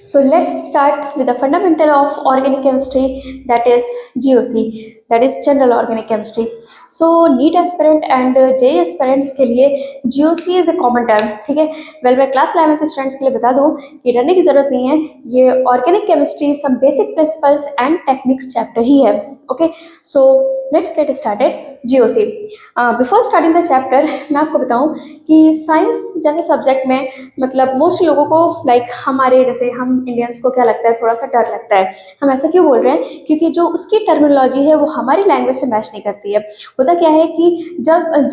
So let's start with the fundamental of organic chemistry, that is GOC, that is General Organic Chemistry. So NEET aspirant and JEE aspirants के लिए GOC is a common term, ठीक है। Well मैं class 11 students के लिए बता दूं कि डरने की जरूरत नहीं है, ये organic chemistry some basic principles and techniques chapter ही है। Okay, so let's get started. GOC, before starting the chapter मैं आपको बताऊं कि साइंस जैसे सब्जेक्ट में मतलब मोस्ट लोगों को हमारे जैसे हम इंडियंस को क्या लगता है, थोड़ा सा डर लगता है। हम ऐसा क्यों बोल रहे हैं? क्योंकि जो उसकी टर्मिनोलॉजी है वो हमारी लैंग्वेज से मैच नहीं करती है। होता क्या है कि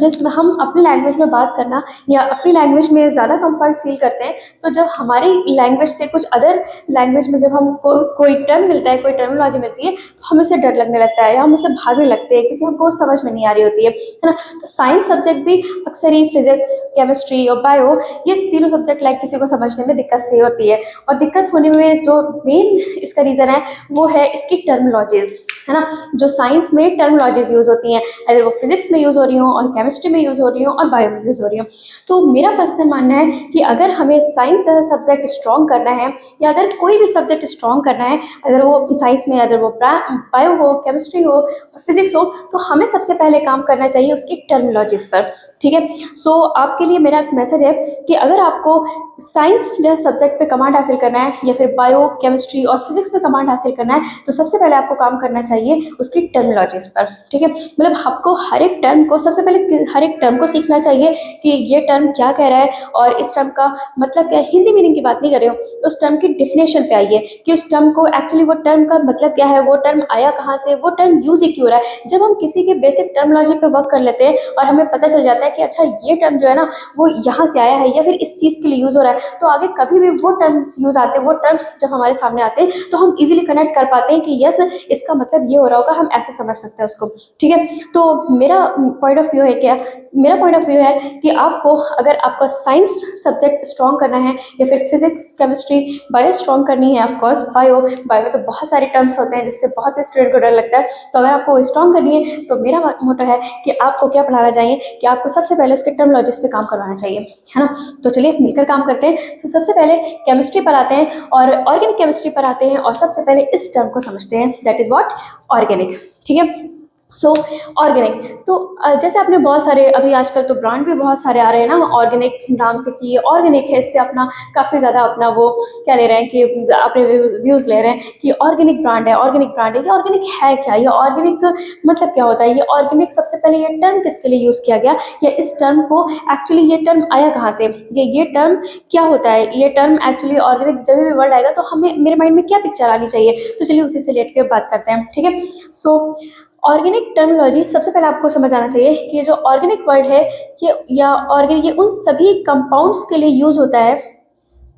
जिसमें हम अपनी लैंग्वेज में बात करना या अपनी लैंग्वेज में ज़्यादा कंफर्ट फील करते हैं, तो जब हमारी लैंग्वेज से कुछ अदर लैंग्वेज में जब हमको कोई टर्म मिलता है, कोई टर्मिनोलॉजी मिलती है, तो हमें उससे डर लगने लगता है या हम उससे भागने लगते हैं क्योंकि हमको समझ में नहीं आ रही होती है ना। तो साइंस सब्जेक्ट भी अक्सर ही फिजिक्स, केमिस्ट्री और बायो, ये तीनों सब्जेक्ट किसी को समझने में दिक्कत से होती है। और दिक्कत होने में जो मेन इसका रीज़न है वो है इसकी टर्मिनोलॉजीज, है ना। जो साइंस में टर्मिनोलॉजीज यूज़ होती हैं, अगर वो फिजिक्स में यूज़ हो रही हो और केमिस्ट्री में यूज़ हो रही हो और बायो में यूज़ हो रही हो। तो मेरा पर्सनल मानना है कि अगर हमें साइंस जैसा सब्जेक्ट स्ट्रॉन्ग करना है या अगर कोई भी सब्जेक्ट स्ट्रॉन्ग करना है, अगर वो साइंस में, अगर वो बायो हो, केमिस्ट्री हो, फिजिक्स हो, तो हमें सबसे पहले काम करना चाहिए उसकी टर्मिनोलॉजीज पर, ठीक है। सो आपके लिए मेरा एक मैसेज है कि अगर आपको साइंस जैसे सब्जेक्ट पे कमांड हासिल करना है या फिर बायो, केमिस्ट्री और फिजिक्स पे कमांड हासिल करना है, तो सबसे पहले आपको काम करना चाहिए उसकी टर्मिनोलॉजीज पर, ठीक है। मतलब आपको हर एक टर्म को सबसे पहले हर एक टर्म को सीखना चाहिए कि ये टर्म क्या कह रहा है और इस टर्म का मतलब क्या है। हिंदी मीनिंग की बात नहीं कर रहे हो, उस टर्म की डिफिनेशन पे आइए कि उस टर्म को एक्चुअली वो टर्म का मतलब क्या है, वो टर्म आया कहाँ से, वो टर्म यूज ही क्यों रहा है। जब हम किसी के बेसिक टर्मिनोलॉजी पे वर्क कर लेते हैं और हमें पता चल जाता है कि अच्छा ये टर्म जो है ना वो यहाँ से आया है या फिर इस चीज़ के लिए यूज़ हो रहा है, तो आगे कभी भी वो टर्म्स यूज़ आते हैं, वो टर्म्स जब हमारे सामने आते हैं तो हम इजीली कनेक्ट कर पाते हैं कि यस इसका मतलब ये हो रहा होगा, हम ऐसे समझ सकते हैं उसको, ठीक है। तो मेरा पॉइंट ऑफ व्यू है क्या, मेरा पॉइंट ऑफ व्यू है कि आपको अगर आपका साइंस सब्जेक्ट स्ट्रॉन्ग करना है या फिर फिजिक्स, केमिस्ट्री, बायो स्ट्रॉन्ग करनी है, ऑफकोर्स बायो में तो बहुत सारे टर्म्स होते हैं जिससे बहुत स्टूडेंट को डर लगता है। तो अगर आपको स्ट्रॉन्ग करनी है तो मेरा मोटो है कि आपको क्या पढ़ाना चाहिए कि आपको सबसे पहले उसके टर्मिनोलॉजीज पे काम करवाना चाहिए, है ना। तो चलिए मिलकर काम करते हैं। तो सबसे पहले केमिस्ट्री पर आते हैं और ऑर्गेनिक केमिस्ट्री पर आते हैं और सबसे पहले इस टर्म को समझते हैं, दैट इज व्हाट, ऑर्गेनिक, ठीक है। सो ऑर्गेनिक, तो जैसे आपने बहुत सारे अभी आजकल तो ब्रांड भी बहुत सारे आ रहे हैं ना ऑर्गेनिक नाम से कि ऑर्गेनिक है, इससे अपना काफ़ी ज़्यादा अपना वो क्या ले रहे हैं कि अपने व्यूज़ ले रहे हैं कि ऑर्गेनिक ब्रांड है, ऑर्गेनिक ब्रांड है। ये ऑर्गेनिक है क्या, ये ऑर्गेनिक मतलब क्या होता है, ये ऑर्गेनिक सबसे पहले ये टर्म किसके लिए यूज़ किया गया या इस टर्म को एक्चुअली ये टर्म आया कहाँ से, ये टर्म क्या होता है, ये टर्म एक्चुअली ऑर्गेनिक जब भी वर्ड आएगा तो हमें मेरे माइंड में क्या पिक्चर आनी चाहिए। तो चलिए उसी से लेट के बात करते हैं, ठीक है। सो ऑर्गेनिक टर्मिनोलॉजी सबसे पहले आपको समझ आना चाहिए कि ये जो ऑर्गेनिक वर्ड है ये या ऑर्गेनिक, ये उन सभी कंपाउंड्स के लिए यूज होता है,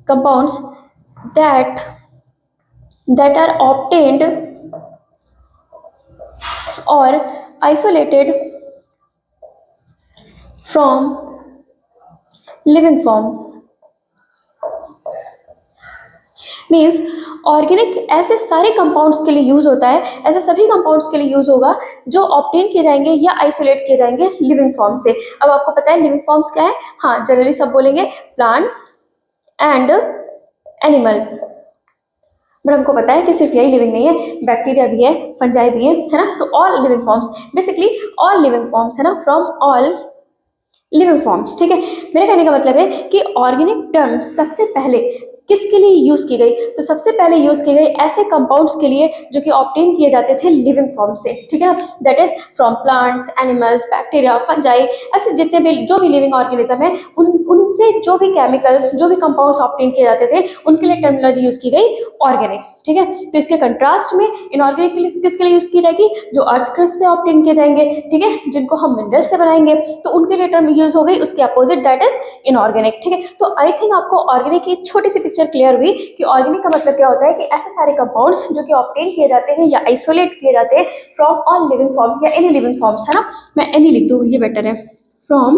compounds that that are obtained और isolated from living forms. Means organic ऐसे सारे कंपाउंड्स के लिए यूज़ होता है, ऐसे सभी कंपाउंड्स के लिए यूज़ होगा जो ऑब्टेन किए जाएंगे या आइसोलेट किए जाएंगे लिविंग फॉर्म से। अब आपको पता है लिविंग फॉर्म्स क्या है, हाँ जनरली सब बोलेंगे प्लांट्स एंड एनिमल्स, बट हमको पता है कि सिर्फ यही लिविंग नहीं है, बैक्टीरिया भी है, फंजाई भी है ना। तो all living forms, basically all living forms, है ना, फ्रॉम ऑल लिविंग फॉर्म्स, ठीक है। मेरे कहने का मतलब है कि ऑर्गेनिक टर्म सबसे पहले किसके लिए यूज की गई, तो सबसे पहले यूज की गई ऐसे कंपाउंड्स के लिए जो कि ऑब्टेन किए जाते थे लिविंग फॉर्म से, ठीक है ना। That is from plants, animals, bacteria, fungi, ऐसे जितने भी जो भी लिविंग ऑर्गेनिज्म है उनसे जो भी केमिकल्स, जो भी कंपाउंड्स ऑब्टेन किए जाते थे उनके लिए टर्मिनोलॉजी यूज की गई ऑर्गेनिक, ठीक है। तो इसके कंट्रास्ट में इनऑर्गेनिक के लिए किसके लिए यूज की जाएगी, जो अर्थ क्रस्ट से ऑब्टेन किए जाएंगे, ठीक है, जिनको हम मिनरल्स से बनाएंगे, तो उनके लिए टर्म यूज हो गई उसके अपोजिट, दैट इज इनऑर्गेनिक, ठीक है। तो आई थिंक आपको ऑर्गेनिक की छोटी सी क्लियर हुई कि ऑर्गेनिक का मतलब क्या होता है कि ऐसे सारे कंपाउंड्स जो कि ऑब्टेन किए जाते हैं या आइसोलेट किए जाते हैं फ्रॉम ऑल लिविंग फॉर्म्स या एनी लिविंग फॉर्म्स, है ना। मैं एनी लिख दूँ, ये बेटर है, from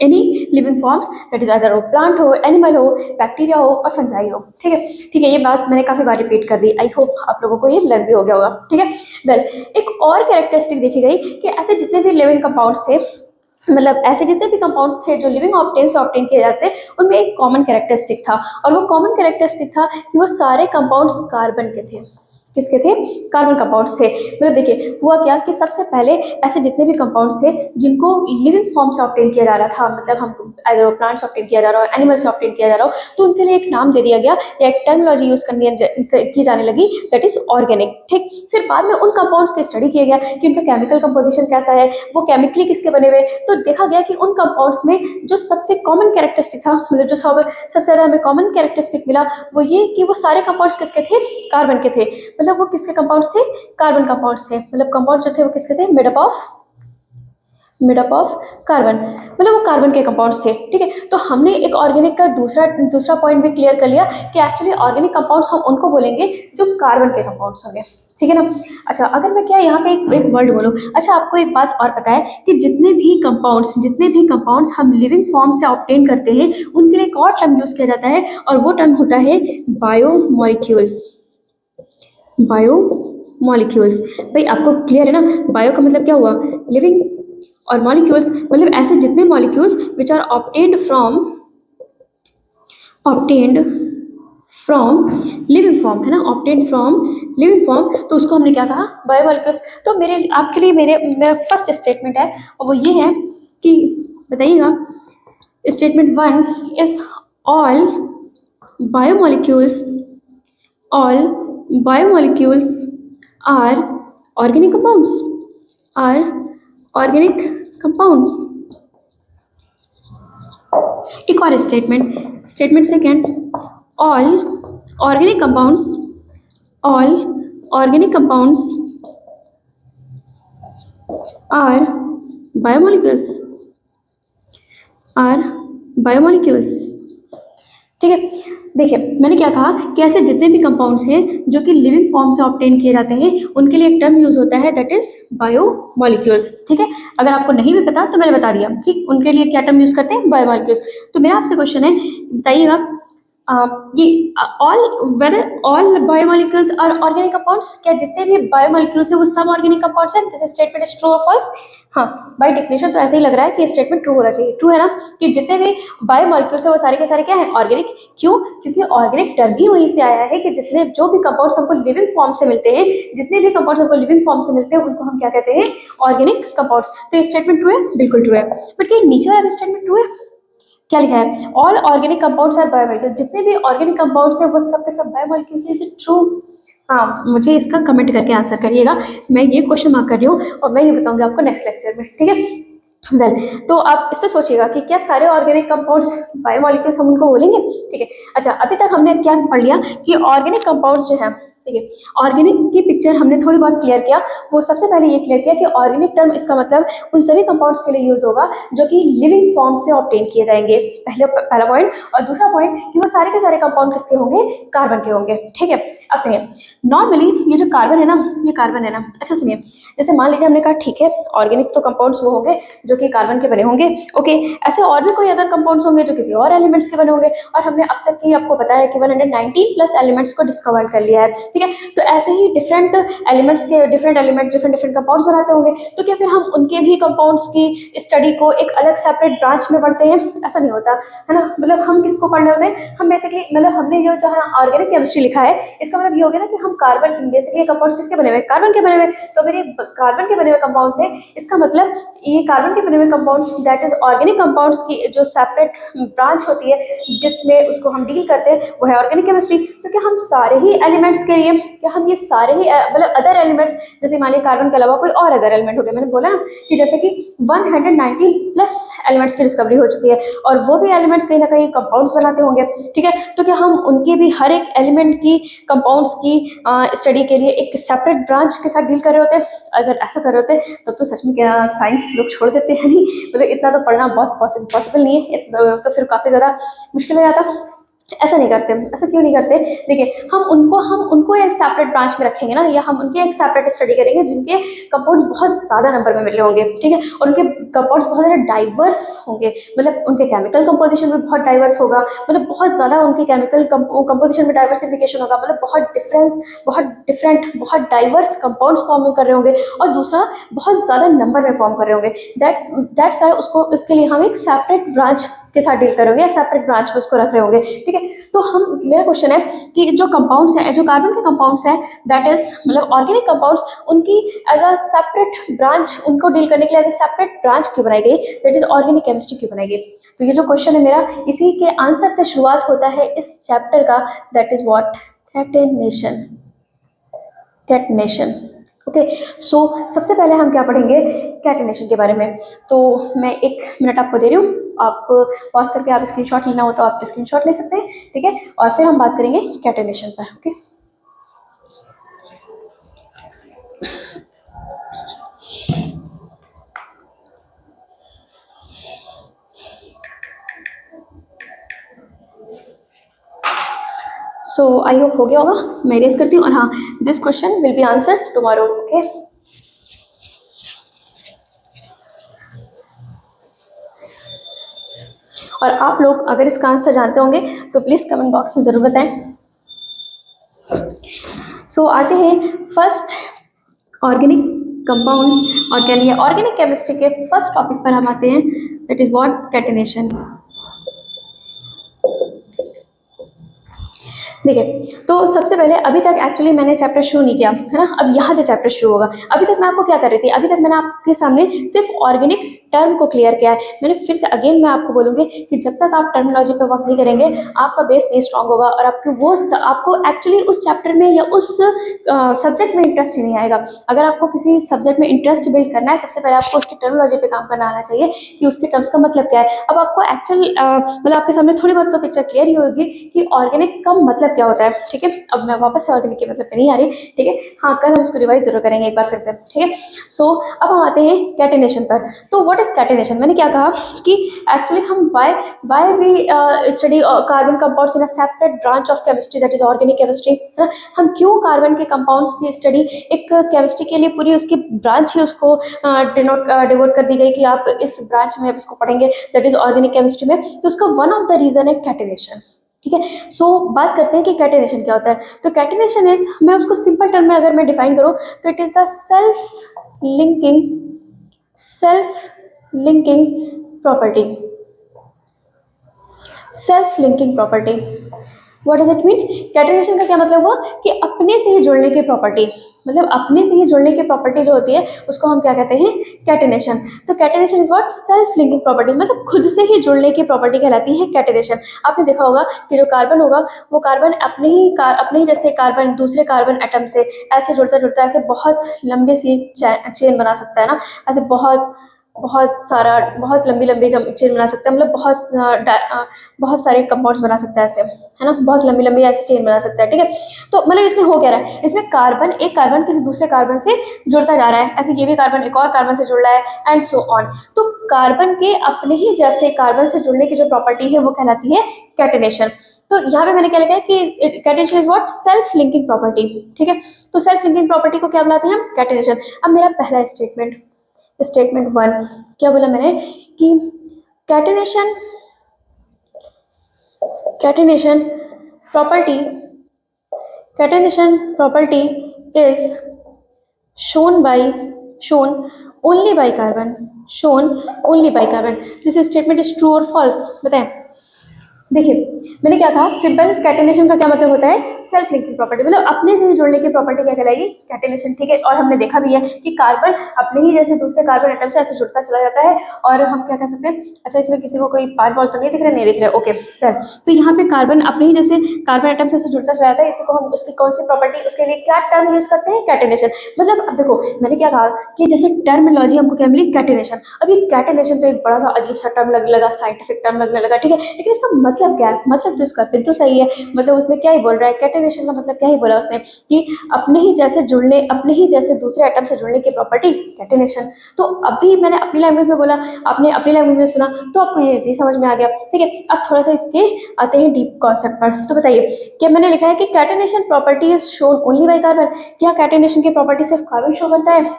any living forms, that is other वो प्लांट हो, एनिमल हो, बैक्टीरिया हो और फंजाई हो, ठीक है। ठीक है, ये बात मैंने काफ़ी बार रिपीट कर दी, आई होप आप लोगों को ये लर्न भी हो गया होगा, ठीक है। वेल, एक और कैरेक्टरिस्टिक देखी गई कि ऐसे जितने भी लिविंग कंपाउंड्स थे मतलब ऐसे जितने भी कंपाउंड्स थे जो लिविंग ऑप्टेन से ऑप्टेन किए जाते थे, उनमें एक कॉमन कैरेक्टरिस्टिक था, और वो कॉमन कैरेक्टरिस्टिक था कि वो सारे कंपाउंड्स कार्बन के थे। किसके थे? कार्बन कंपाउंड्स थे। मतलब देखिए हुआ क्या कि सबसे पहले ऐसे जितने भी कंपाउंड्स थे जिनको लिविंग फॉर्म से ऑप्टेन किया जा रहा था, मतलब हम अगर प्लांट से ऑप्टेन किया जा रहा हो, एनिमल से ऑप्टेन किया जा रहा हो, तो उनके लिए एक नाम दे दिया गया या एक टर्मिनोलॉजी यूज की जाने लगी, दैट इज ऑर्गेनिक। ठीक, फिर बाद में उन कंपाउंड्स की स्टडी किया गया कि उनका केमिकल कंपोजिशन कैसा है, वो केमिकली किसके बने हुए, तो देखा गया कि उन कंपाउंड्स में जो सबसे कॉमन कैरेक्टरिस्टिक था, मतलब जो सबसे ज़्यादा हमें कॉमन कैरेक्टरिस्टिक मिला, वो ये कि वो सारे कंपाउंड्स किसके थे? कार्बन के थे। मतलब वो किसके कंपाउंड्स थे? कार्बन कंपाउंड्स थे। मतलब कंपाउंड जो थे वो किसके थे? मेडअप ऑफ कार्बन, मतलब वो कार्बन के कंपाउंड्स थे। ठीक है, तो हमने एक ऑर्गेनिक का दूसरा दूसरा पॉइंट भी क्लियर कर लिया कि एक्चुअली ऑर्गेनिक कंपाउंड्स हम उनको बोलेंगे जो कार्बन के कंपाउंड्स होंगे। ठीक है ना? अच्छा, अगर मैं क्या यहाँ पे एक वर्ड बोलूँ, अच्छा आपको एक बात और पता है कि जितने भी कंपाउंड्स हम लिविंग फॉर्म से ऑब्टेन करते हैं, उनके लिए एक और टर्म यूज किया जाता है, और वो टर्म होता है बायोमोलिक्यूल्स। बायोमोलिक्यूल्स, भाई आपको क्लियर है ना? बायो का मतलब क्या हुआ? लिविंग, और मॉलिक्यूल्स मतलब ऐसे जितने molecules which are obtained from living form, है ना? ऑब्टेन्ड फ्रॉम लिविंग फॉर्म, तो उसको हमने क्या कहा? बायोमोलिक्यूल्स। तो मेरे आपके लिए मेरा फर्स्ट स्टेटमेंट है, और वो ये है कि बताइएगा, statement 1 is all biomolecules all biomolecules are organic compounds, are organic compounds। एक और statement second, all organic compounds all organic compounds are biomolecules, are biomolecules। ठीक है, देखिए मैंने क्या कहा कि ऐसे जितने भी कंपाउंड्स हैं जो कि लिविंग फॉर्म से ऑब्टेन किए जाते हैं, उनके लिए एक टर्म यूज होता है, दैट इज बायोमोलिक्यूल्स। ठीक है, अगर आपको नहीं भी पता तो मैंने बता दिया, ठीक, उनके लिए क्या टर्म यूज करते हैं? बायोमोलिक्यूल्स। तो मेरा आपसे क्वेश्चन है, बताइएगा ये all whether all biomolecules are organic compounds, क्या जितने भी बायोमोलिक्यूल्स हैं वो सब ऑर्गेनिक कंपाउंड्स हैं? दिस स्टेटमेंट इज ट्रू और फॉल्स? हाँ, बाय डेफिनेशन तो ऐसे ही लग रहा है कि स्टेटमेंट ट्रू होना चाहिए। ट्रू है ना, कि जितने भी बायोमोलिक्यूल्स है वो सारे के सारे क्या है? ऑर्गेनिक। क्यों? क्योंकि ऑर्गेनिक टर्म ही वहीं से आया है कि जितने जो भी कंपाउंड्स हमको लिविंग फॉर्म से मिलते हैं, जितने भी कंपाउंड्स हमको लिविंग फॉर्म से मिलते हैं, उनको हम क्या कहते हैं? Organic compounds. तो ये स्टेटमेंट ट्रू है? बिल्कुल ट्रू है। बट क्या नीचे वाला स्टेटमेंट ट्रू है? क्या लिखा है? All organic compounds are biomolecules, जितने भी ऑर्गेनिक कंपाउंड्स हैं वो सब के सब बायोमोलिक्यूल्स हैं। Is it true? हाँ, मुझे इसका कमेंट करके आंसर करिएगा। मैं ये क्वेश्चन मार्क कर रही हूँ, और मैं ये बताऊंगी आपको नेक्स्ट लेक्चर में। ठीक है, तो आप इस पे सोचिएगा कि क्या सारे ऑर्गेनिक कंपाउंड्स बायोमोलिक्यूल्स हम उनको बोलेंगे? ठीक है, अच्छा अभी तक हमने क्या पढ़ लिया कि ऑर्गेनिक कंपाउंड्स जो है, ठीक है, ऑर्गेनिक की पिक्चर हमने थोड़ी बहुत क्लियर किया। वो सबसे पहले ये क्लियर किया कि ऑर्गेनिक टर्म इसका मतलब उन सभी कंपाउंड्स के लिए यूज होगा जो कि लिविंग फॉर्म से ऑब्टेन किए जाएंगे, पहला पॉइंट। और दूसरा पॉइंट कि वो सारे के सारे कंपाउंड किसके होंगे? कार्बन के होंगे। ठीक है, अब सुनिए, नॉर्मली ये जो कार्बन है ना, ये कार्बन है ना, अच्छा सुनिए, जैसे मान लीजिए हमने कहा ठीक है ऑर्गेनिक तो कंपाउंड्स वो होंगे जो कि कार्बन के बने होंगे। ओके, ऐसे और भी कोई अदर कंपाउंड्स होंगे जो किसी और एलिमेंट्स के बने होंगे, और हमने अब तक की आपको बताया कि 119 प्लस एलिमेंट्स को डिस्कवर कर लिया है। ठीक है, तो ऐसे ही डिफरेंट एलिमेंट्स डिफरेंट कंपाउंड्स बनाते होंगे, तो क्या फिर हम उनके भी कंपाउंड्स की स्टडी को एक अलग सेपरेट ब्रांच में पढ़ते हैं? ऐसा नहीं होता है ना। मतलब हम किसको पढ़ रहे होते हैं? हम बेसिकली, मतलब हमने जो है ऑर्गेनिक केमिस्ट्री लिखा है, इसका मतलब ये हो गया ना कि हम कार्बन, बेसिकली कंपाउंड्स किसके बने हुए? कार्बन के बने हुए। तो अगर ये कार्बन के बने हुए कंपाउंड्स है, इसका मतलब ये कार्बन के बने हुए compounds that is organic compounds की जो सेपरेट ब्रांच होती है जिसमें उसको हम डील करते हैं, वो है ऑर्गेनिक केमिस्ट्री। तो क्या हम सारे ही एलिमेंट्स के लिए, क्या हम ये सारे ही मतलब अदर एलिमेंट्स, जैसे मान लीजिए कार्बन के अलावा कोई और अदर एलिमेंट हो गया, मैंने बोला ना कि जैसे कि 119 प्लस एलिमेंट्स की डिस्कवरी हो चुकी है, और वो भी एलिमेंट्स कहीं ना कहीं कंपाउंड्स बनाते होंगे। ठीक है, तो क्या हम उनके भी हर एक एलिमेंट की कंपाउंड्स की स्टडी के लिए एक सेपरेट ब्रांच के साथ डील कर रहे होते हैं? अगर ऐसा कर रहे होते तब तो सच में क्या साइंस लोग छोड़ देते हैं। नहीं, मतलब इतना तो पढ़ना बहुत पॉसिबल नहीं है, तो फिर काफ़ी ज़्यादा मुश्किल हो जाता। ऐसा नहीं करते। ऐसा क्यों नहीं करते? देखिए, हम उनको एक सेपरेट ब्रांच में रखेंगे ना, या हम उनकी एक सेपरेट स्टडी करेंगे जिनके कंपाउंड्स बहुत ज़्यादा नंबर में मिल रहे होंगे, ठीक है, और उनके कंपाउंड्स बहुत ज़्यादा डाइवर्स होंगे, मतलब उनके केमिकल कंपोजिशन में बहुत डाइवर्स होगा, मतलब बहुत ज़्यादा उनके केमिकल कंपोजिशन में डाइवर्सिफिकेशन होगा, मतलब बहुत डिफरेंट, बहुत डाइवर्स कंपाउंड्स फॉर्म कर रहे होंगे, और दूसरा बहुत ज़्यादा नंबर में फॉर्म कर रहे होंगे। दैट्स वाई उसको, इसके लिए हम एक सेपरेट ब्रांच के साथ डील करेंगे, या सेपरेट ब्रांच में उसको रख रहे होंगे, ठीक है। तो हम, मेरा क्वेश्चन है कि जो कंपाउंड्स हैं, जो कार्बन के कंपाउंड्स हैं, दैट इज मतलब ऑर्गेनिक कंपाउंड्स, उनकी एज अ सेपरेट ब्रांच, उनको डील करने के लिए एज अ सेपरेट ब्रांच क्यों बनाई गई, दैट इज ऑर्गेनिक केमिस्ट्री क्यों बनाई गई। तो ये जो क्वेश्चन है मेरा, इसी के आंसर से शुरुआत होता है इस चैप्टर का, that is what, catenation. Catenation, okay. So सबसे पहले हम क्या पढ़ेंगे, कैटेनेशन के बारे में। तो मैं 1 मिनट आपको दे रही हूँ, आप पॉज करके, आप स्क्रीनशॉट लेना हो तो आप स्क्रीनशॉट ले सकते हैं, ठीक है, और फिर हम बात करेंगे कैटेनेशन पर, ओके। सो आई होप हो गया होगा, मैं रेस करती हूँ, और हाँ, this question will be answer tomorrow, okay. और आप लोग अगर इसका आंसर जानते होंगे तो प्लीज़ कमेंट बॉक्स में ज़रूर बताएं। सो आते हैं फर्स्ट ऑर्गेनिक कंपाउंड्स, और कह लिए ऑर्गेनिक केमिस्ट्री के फर्स्ट टॉपिक पर हम आते हैं, दैट इज व्हाट, कैटेनेशन। देखिए, तो सबसे पहले, अभी तक एक्चुअली मैंने चैप्टर शुरू नहीं किया है ना, अब यहाँ से चैप्टर शुरू होगा। अभी तक मैं आपको क्या कर रही थी, अभी तक मैंने आपके सामने सिर्फ ऑर्गेनिक टर्म को क्लियर किया है। मैंने फिर से अगेन मैं आपको बोलूँगी कि जब तक आप टर्मिनोलॉजी पे वर्क नहीं करेंगे, आपका बेस नहीं स्ट्रांग होगा, और आपको एक्चुअली उस चैप्टर में या उस सब्जेक्ट में इंटरेस्ट ही नहीं आएगा। अगर आपको किसी सब्जेक्ट में इंटरेस्ट बिल्ड करना है, सबसे पहले आपको उसकी टर्मिनोलॉजी पे काम करना आना चाहिए कि उसके टर्म्स का मतलब क्या है। अब आपको एक्चुअल मतलब आपके सामने थोड़ी बहुत तो पिक्चर क्लियर ही होगी कि ऑर्गेनिक का मतलब क्या होता है, ठीक है। अब मैं वापस से ऑर्गेनिक के मतलब पे नहीं आ रही, ठीक है, हाँ, कल हम उसको रिवाइज जरूर करेंगे एक बार फिर से, ठीक है। सो अब हम आते हैं कैटेनेशन पर। तो व्हाट इज कैटेनेशन, मैंने क्या कहा कि एक्चुअली हम why we study carbon compounds in a separate branch of chemistry, that is organic chemistry, है ना। हम क्यों कार्बन के कंपाउंड्स की स्टडी एक केमिस्ट्री के लिए पूरी उसकी ब्रांच ही उसको डिवोट कर दी गई कि आप इस ब्रांच में अब इसको पढ़ेंगे, दैट इज ऑर्गेनिक केमिस्ट्री में। तो उसका वन ऑफ द रीजन है कैटेनेशन, ठीक है। सो बात करते हैं कि कैटेनेशन क्या होता है। तो कैटेनेशन इज, मैं उसको सिंपल टर्म में अगर मैं डिफाइन करूं तो it is the self linking property. Self linking property, what does it mean? Catenation का क्या मतलब हुआ कि अपने से ही जुड़ने की प्रॉपर्टी, मतलब अपने से ही जुड़ने की प्रॉपर्टी जो होती है उसको हम क्या कहते हैं, कैटेनेशन। तो catenation is what, self linking property, मतलब खुद से ही जुड़ने की प्रॉपर्टी कहलाती है कैटेनेशन। आपने देखा होगा कि जो कार्बन होगा वो कार्बन अपने ही जैसे कार्बन दूसरे कार्बन एटम से ऐसे जुड़ता जुड़ता ऐसे बहुत लंबी सी चेन बना सकता है ना, ऐसे बहुत लंबी लंबी चेन बना सकता है, मतलब बहुत सारे कंपाउंड्स बना सकता है ऐसे, है ना, बहुत लंबी लंबी ऐसी चेन बना सकता है, ठीक है। तो मतलब इसमें हो क्या रहा है, इसमें एक कार्बन किसी दूसरे कार्बन से जुड़ता जा रहा है, ऐसे ये भी कार्बन एक और कार्बन से जुड़ रहा है, एंड सो ऑन। तो कार्बन के अपने ही जैसे कार्बन से जुड़ने की जो प्रॉपर्टी है वो कहलाती है कैटेनेशन। तो यहाँ पे मैंने क्या लिखा है कि catenation is what, self linking property, ठीक है। तो सेल्फ लिंकिंग प्रॉपर्टी को क्या बुलाते हैं हम, कैटेनेशन। अब मेरा पहला स्टेटमेंट 1 क्या बोला मैंने कि catenation property is shown only by carbon। This statement is true और फॉल्स, बताएं। देखिए, मैंने क्या कहा, सिंपल कैटेनेशन का क्या मतलब होता है, सेल्फ लिंकिंग प्रॉपर्टी, मतलब अपने से जुड़ने की प्रॉपर्टी क्या कहलाएगी, कैटेनेशन, ठीक है। और हमने देखा भी है कि कार्बन अपने ही जैसे दूसरे कार्बन एटम से ऐसे जुड़ता चला जाता है, और हम क्या कह सकते हैं, अच्छा इसमें किसी को कोई पार्ट बॉल तो नहीं दिख रहे, ओके चल। तो यहाँ पे कार्बन अपने ही जैसे कार्बन एटम से ऐसे जुड़ता चला जाता है, इसी को हम उसकी कौन सी प्रॉपर्टी, उसके लिए क्या टर्म यूज करते हैं, कैटेनेशन। मतलब अब देखो, मैंने क्या कहा कि जैसे टर्मिनोलॉजी हमको क्या मिली, कैटेनेशन। अभी कैटेनेशन तो एक बड़ा सा अजीब सा टर्म लगने लगा, साइंटिफिक टर्म लगने लगा, ठीक है, लेकिन इसका मतलब क्या है, मतलब तो इसका बिल्कुल सही है, मतलब उसमें क्या ही बोल रहा है, कैटेनेशन का मतलब क्या ही बोला उसने कि अपने ही जैसे जुड़ने, अपने ही जैसे दूसरे एटम से जुड़ने की प्रॉपर्टी कैटेनेशन। तो अभी मैंने अपनी लैंग्वेज में बोला, आपने अपनी लैंग्वेज में सुना, तो आपको ये इजी समझ में आ गया। ठीक है, अब थोड़ा सा इसके आते हैं डीप कॉन्सेप्ट पर। तो बताइए, क्या मैंने लिखा है कि catenation property is shown only by carbon, क्या कैटेनेशन की प्रॉपर्टी सिर्फ कार्बन शो करता है?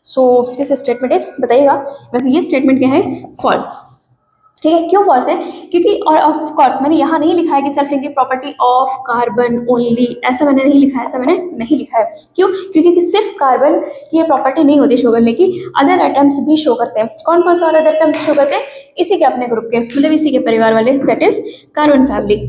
सो दिस स्टेटमेंट इज, बताइएगा, वैसे ये स्टेटमेंट क्या है, फॉल्स। ठीक है, क्यों फॉल्स है? क्योंकि, और ऑफ कोर्स मैंने यहाँ नहीं लिखा है कि self linking property of carbon only, ऐसा मैंने नहीं लिखा है, ऐसा मैंने नहीं लिखा है। क्यों? क्योंकि कि सिर्फ कार्बन की ये प्रॉपर्टी नहीं होती शो करने की, अदर एटम्स भी शो करते हैं। कौन कौन से और अदर एटम्स शो करते हैं? इसी के अपने ग्रुप के, मतलब इसी के परिवार वाले, दैट इज कार्बन फैमिली।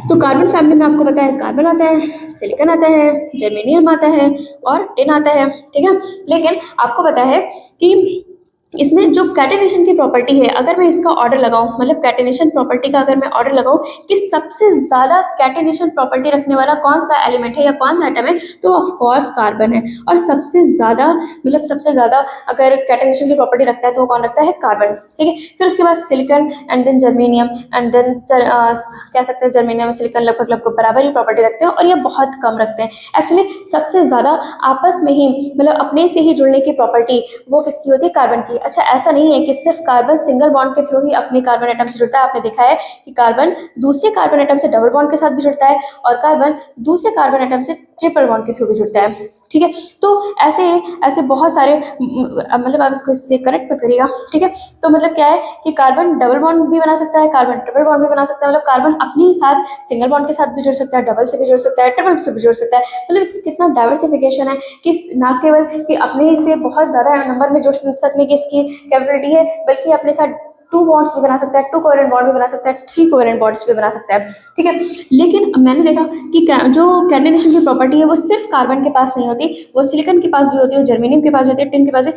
तो कार्बन फैमिली में आपको पता है कार्बन आता है, सिलिकॉन आता है, जर्मेनियम आता है और टिन आता है। ठीक है, लेकिन आपको पता है कि इसमें जो कैटेनेशन की प्रॉपर्टी है, अगर मैं इसका ऑर्डर लगाऊं, मतलब कैटेनेशन प्रॉपर्टी का अगर मैं ऑर्डर लगाऊं कि सबसे ज्यादा कैटेनेशन प्रॉपर्टी रखने वाला कौन सा एलिमेंट है या कौन सा एटम है, तो ऑफ कोर्स कार्बन है। और सबसे ज्यादा, मतलब सबसे ज्यादा अगर कैटेनेशन की प्रॉपर्टी रखता है तो वो कौन रखता है? कार्बन। ठीक है, फिर उसके बाद silicon and then germanium and then कह सकते हैं जर्मेनियम और सिलिकॉन लगभग लगभग बराबर ही प्रॉपर्टी रखते हैं, और ये बहुत कम रखते हैं। एक्चुअली सबसे ज्यादा आपस में ही, मतलब अपने से ही जुड़ने की प्रॉपर्टी वो किसकी होती है? कार्बन की। अच्छा, ऐसा नहीं है कि सिर्फ कार्बन सिंगल बॉन्ड के थ्रू ही अपने कार्बन एटम से जुड़ता है। आपने देखा है कि कार्बन दूसरे कार्बन एटम से डबल बॉन्ड के साथ भी जुड़ता है, और कार्बन दूसरे कार्बन एटम से ट्रिपल बॉन्ड के थ्रू भी जुड़ता है। ठीक है, तो ऐसे ऐसे बहुत सारे, मतलब आप इसको इससे कनेक्ट मत करिएगा। ठीक है, तो मतलब क्या है कि कार्बन डबल बॉन्ड भी बना सकता है, कार्बन ट्रिपल बॉन्ड भी बना सकता है, मतलब कार्बन अपने ही साथ सिंगल बॉन्ड के साथ भी जुड़ सकता है, डबल से भी जुड़ सकता है, ट्रिपल से भी जुड़ सकता है। मतलब इसका कितना डाइवर्सिफिकेशन है कि ना केवल कि अपने ही से बहुत ज्यादा नंबर में जुड़ सकने की इसकी कैपेबिलिटी है, बल्कि अपने साथ टू बॉन्ड्स भी बना सकता है, टू कोवेलेंट बॉन्ड भी बना सकता है, थ्री कोवेलेंट बॉन्ड्स भी बना सकता है। ठीक है, लेकिन मैंने देखा कि जो कैटेनेशन की प्रॉपर्टी है वो सिर्फ कार्बन के पास नहीं होती, वो सिलिकॉन के पास भी होती है, जर्मेनियम के पास भी होती है, टिन के पास भी।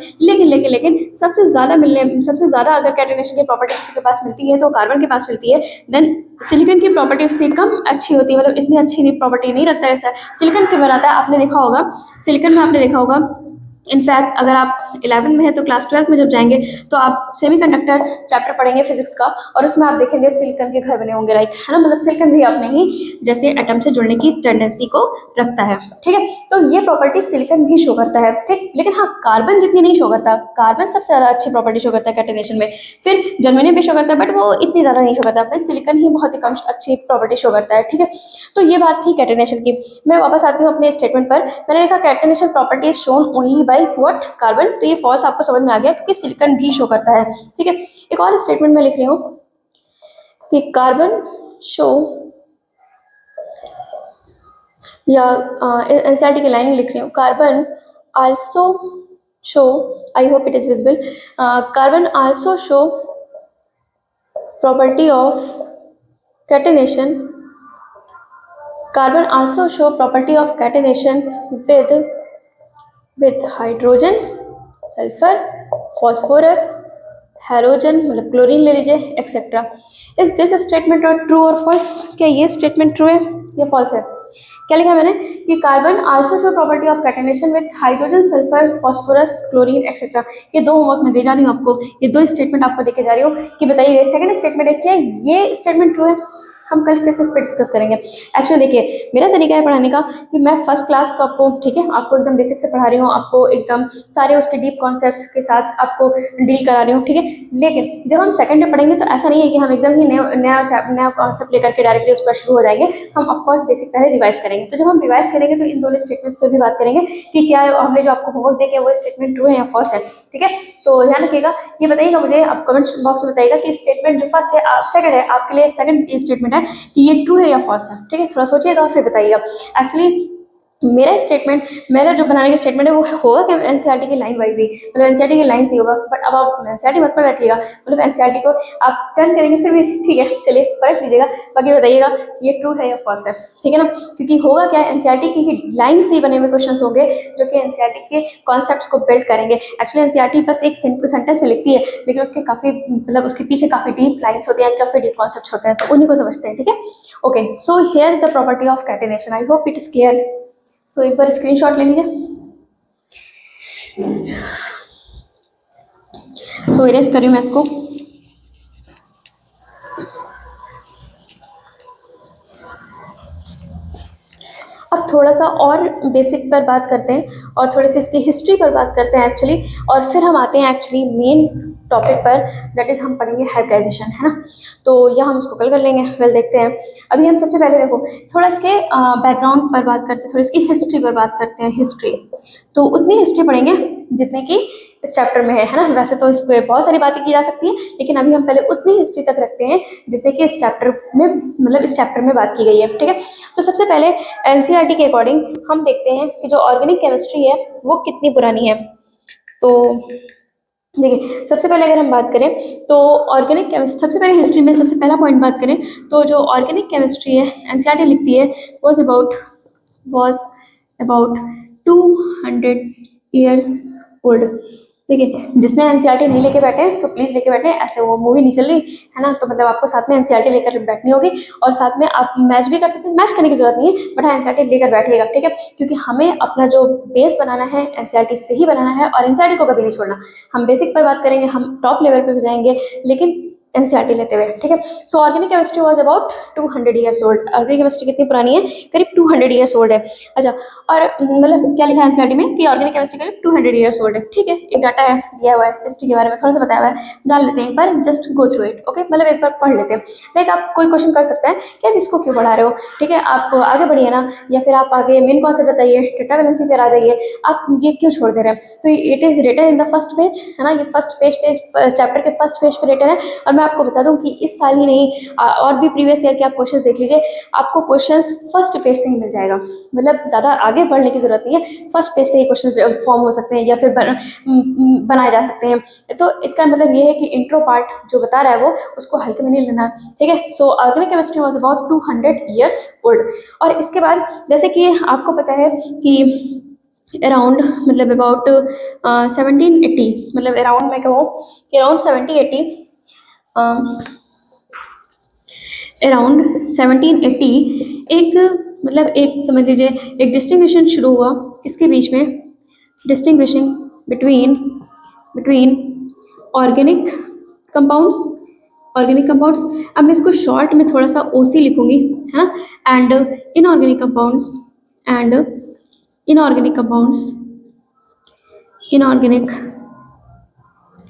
लेकिन सबसे ज्यादा अगर कैटेनेशन की प्रॉपर्टी किसी के पास मिलती है तो कार्बन के पास मिलती है। देन सिलिकॉन की प्रॉपर्टी उससे कम अच्छी होती है, मतलब इतनी अच्छी प्रॉपर्टी नहीं रखता है। ऐसा सिलिकॉन क्यों बनाता है? आपने देखा होगा, सिलिकॉन में आपने देखा होगा, इनफैक्ट अगर आप 11 में है तो क्लास 12 में जब जाएंगे तो आप सेमीकंडक्टर चैप्टर पढ़ेंगे फिजिक्स का, और उसमें आप देखेंगे सिलिकॉन के घर बने होंगे, लाइक, है ना, मतलब सिलिकॉन भी अपने ही जैसे एटम से जुड़ने की टेंडेंसी को रखता है। ठीक है, तो ये प्रॉपर्टी सिलिकॉन भी शो करता है। ठीक, लेकिन हाँ, कार्बन जितनी नहीं शो करता। कार्बन सबसे ज्यादा अच्छी प्रॉपर्टी शो करता है कैटेनेशन में, फिर जर्मेनियम भी शो करता है, बट वो इतनी ज्यादा नहीं शो करता, अपने सिलिकॉन ही बहुत ही कम अच्छी प्रॉपर्टी शो करता है। ठीक है, तो ये बात थी कैटेनेशन की। मैं वापस आती हूँ अपने स्टेटमेंट पर। मैंने लिखा catenation property is shown only by what? Carbon. तो ये फॉल्स आपको समझ में आ गया, क्योंकि सिलिकॉन भी शो करता है। ठीक है, एक और स्टेटमेंट में लिख रही हूँ कि कार्बन शो, या एनसीईआरटी की लाइन लिख रही हूँ, carbon also show, I hope it is visible, carbon also show property of catenation, carbon also show property of catenation with hydrogen, sulfur, phosphorus, halogen, मतलब क्लोरीन ले लीजिए, एक्सेट्रा। इज दिस स्टेटमेंट और true और false? क्या ये statement true है या false है? क्या लिखा है मैंने कि carbon also show property of catenation with hydrogen, sulphur, phosphorus, chlorine etcetera. ये दो होमवर्क मैं दे जा रही हूँ आपको, ये दो स्टेटमेंट आपको देके जा रही हूँ कि बताइए सेकंड स्टेटमेंट है, क्या ये स्टेटमेंट ट्रू है? हम कल फिर से इस पर डिस्कस करेंगे। एक्चुअली देखिए, मेरा तरीका है पढ़ाने का कि मैं फर्स्ट क्लास तो आपको, ठीक है, आपको एकदम बेसिक से पढ़ा रही हूँ, आपको एकदम सारे उसके डीप कॉन्सेप्ट्स के साथ आपको डील करा रही हूँ। ठीक है, लेकिन जब हम सेकंड डे पढ़ेंगे तो ऐसा नहीं है कि हम एकदम ही नया कॉन्सेप्ट लेकर के डायरेक्टली उस पर शुरू हो जाएंगे। हम ऑफकोर्स बेसिक पहले रिवाइज करेंगे। तो जब हम रिवाइज करेंगे तो इन दोनों स्टेटमेंट्स पर भी बात करेंगे कि क्या हमने जो आपको होमवर्क देखे वो स्टेटमेंट ट्रू है या फॉल्स है। ठीक है, तो ध्यान रखिएगा। ये बताइएगा मुझे, आप कमेंट बॉक्स में बताइएगा कि स्टेटमेंट जो फर्स्ट है, सेकंड है, आपके लिए सेकंड स्टेटमेंट है कि ये ट्रू है या फॉल्स है। ठीक है, थोड़ा सोचिएगा और फिर बताइएगा। एक्चुअली मेरा स्टेटमेंट, मेरा जो बनाने का स्टेटमेंट है वो होगा कि एनसीईआरटी की लाइन वाइज ही, मतलब एनसीईआरटी की लाइन से होगा। बट अब आप एनसीईआरटी मत पढ़ रखिएगा, मतलब एनसीईआरटी को आप टर्न करेंगे फिर भी ठीक है, चलिए पढ़ लीजिएगा, बाकी बताइएगा ये ट्रू है या फॉल्स है। ठीक है ना, क्योंकि होगा क्या, एनसीईआरटी की ही लाइन से ही बने हुए क्वेश्चन होंगे जो कि एनसीईआरटी के कॉन्सेप्ट्स को बिल्ड करेंगे। एक्चुअली एनसीईआरटी बस एक सेंटेंस में लिखती है, लेकिन उसके काफी, मतलब उसके पीछे काफी डीप लाइन्स होती हैं, काफी डीप कॉन्सेप्ट्स होते हैं, तो उन्हीं को समझते हैं। ठीक है, okay, so here is the property of catenation. I hope it is clear. So एक बार स्क्रीनशॉट ले लीजिए। सो इरेज करी मैं इसको। थोड़ा सा और बेसिक पर बात करते हैं और थोड़ी सी इसकी हिस्ट्री पर बात करते हैं एक्चुअली, और फिर हम आते हैं एक्चुअली मेन टॉपिक पर, दैट इज हम पढ़ेंगे हाइब्रिडाइजेशन, है ना। तो यह हम उसको कल कर लेंगे, वेल देखते हैं। अभी हम सबसे पहले देखो थोड़ा इसके बैकग्राउंड पर बात करते हैं, थोड़ी इसकी हिस्ट्री पर बात करते हैं। हिस्ट्री तो उतनी हिस्ट्री पढ़ेंगे जितने की इस चैप्टर में है ना। वैसे तो इस पर बहुत सारी बातें की जा सकती हैं, लेकिन अभी हम पहले उतनी हिस्ट्री तक रखते हैं जितने कि इस चैप्टर में, मतलब इस चैप्टर में बात की गई है, ठीक है। तो सबसे पहले एनसीईआरटी के अकॉर्डिंग हम देखते हैं कि जो ऑर्गेनिक केमिस्ट्री है वो कितनी पुरानी है। तो देखिए सबसे पहले अगर हम बात करें तो ऑर्गेनिक केमिस्ट्री, सबसे पहले हिस्ट्री में सबसे पहला पॉइंट बात करें तो जो ऑर्गेनिक केमिस्ट्री है एनसीईआरटी लिखती है was about 200 years old। देखिए जिसने एनसीईआरटी नहीं लेके बैठे तो प्लीज लेके बैठे, ऐसे वो मूवी नहीं चल रही है ना, तो मतलब आपको साथ में एनसीईआरटी लेकर बैठनी होगी, और साथ में आप मैच भी कर सकते हैं, मैच करने की जरूरत नहीं है, बट हाँ एनसीईआरटी लेकर बैठिएगा, ठीक है। क्योंकि हमें अपना जो बेस बनाना है एनसीईआरटी से ही बनाना है, और एनसीईआरटी को कभी नहीं छोड़ना। हम बेसिक पर बात करेंगे, हम टॉप लेवल पे भी जाएंगे, लेकिन एनसीईआरटी लेते हुए, ठीक है। सो organic chemistry was about 200 years old. Organic chemistry कितनी पुरानी है? करीब 200 ईयर्स ओल्ड है। अच्छा, और मतलब क्या लिखा है एनसीईआरटी में कि ऑर्गेनिक केमिस्ट्री करीब 200 ईयर्स ओल्ड है, ठीक है। एक डाटा है दिया हुआ है हिस्ट्री के बारे में, थोड़ा सा बताया हुआ है, जान लेते हैं एक बार, just go through it, okay. मतलब एक बार पढ़ लेते हैं। लाइक आप कोई क्वेश्चन कर सकते हैं कि आप इसको क्यों पढ़ा रहे हो, ठीक है, आप आगे बढ़िए ना, या फिर आप आगे मेन कॉन्सेप्ट बताइए, डेटा बैलेंसिंग पर आ जाइए, आप ये क्यों छोड़ दे रहे हैं। तो it is written in the first page, है ना, ये फर्स्ट पेज चैप्टर के फर्स्ट पेज पर रिटन है। और मैं आपको बता दूं कि इस साल ही नहीं, और भी प्रीवियस ईयर के आप क्वेश्चंस देख लीजिए, आपको क्वेश्चंस फर्स्ट पेज से ही मिल जाएगा। मतलब ज़्यादा आगे बढ़ने की जरूरत नहीं है, फर्स्ट पेज से ही क्वेश्चंस फॉर्म हो सकते हैं या फिर बनाए जा सकते हैं। तो इसका मतलब ये है कि इंट्रो पार्ट जो बता रहा है वो उसको हल्के में नहीं लेना, ठीक है। सो organic chemistry was about 200 years old. और इसके बाद जैसे कि आपको पता है कि अराउंड मतलब अबाउट 1780, मतलब अराउंड मैं कहूँ कि अराउंड 1780, अराउंड 1780 एक, मतलब एक समझ लीजिए एक डिस्टिंग्विशन शुरू हुआ इसके बीच में, distinguishing between between organic compounds, organic compounds. अब मैं इसको शॉर्ट में थोड़ा सा ओसी लिखूंगी, है ना, and inorganic compounds, and inorganic compounds, inorganic,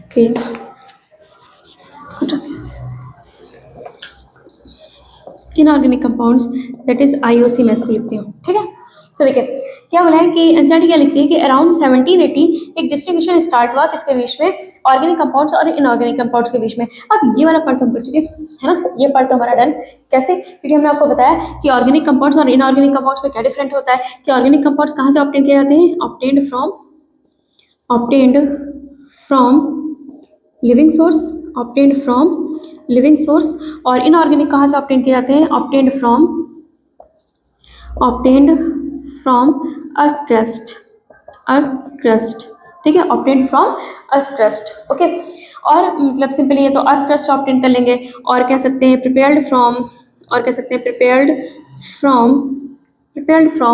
okay, inorganic compounds, that is IOC मैं इसको लिखती हूँ, ठीक है। तो देखिए क्या बोला है कि एनसीईआरटी क्या लिखती है कि अराउंड 1780 एक डिस्ट्रीब्यूशन स्टार्ट हुआ किसके बीच में, ऑर्गेनिक कंपाउंड्स और इनऑर्गेनिक कंपाउंड्स के बीच में। अब ये वाला पार्ट तो हम कर चुके हैं, है ना, ये पार्ट तो हमारा डन। कैसे? क्योंकि हमने आपको बताया कि ऑर्गेनिक कंपाउंड्स और इनऑर्गेनिक कंपाउंड्स में क्या डिफरेंट होता है, कि ऑर्गेनिक कंपाउंड्स कहाँ से ऑब्टेन किए जाते हैं, obtained from living source, obtained from living source. और इनऑर्गेनिक कहाँ से ऑब्टेन किए जाते हैं, ऑब्टेन्ड फ्रॉम अर्थ क्रस्ट, ठीक है, obtained from earth crust, okay. और मतलब सिंपली ये तो अर्थ क्रस्ट ऑब्टेन कर लेंगे, और कह सकते हैं प्रिपेयर्ड फ्रॉम, और कह सकते हैं prepared from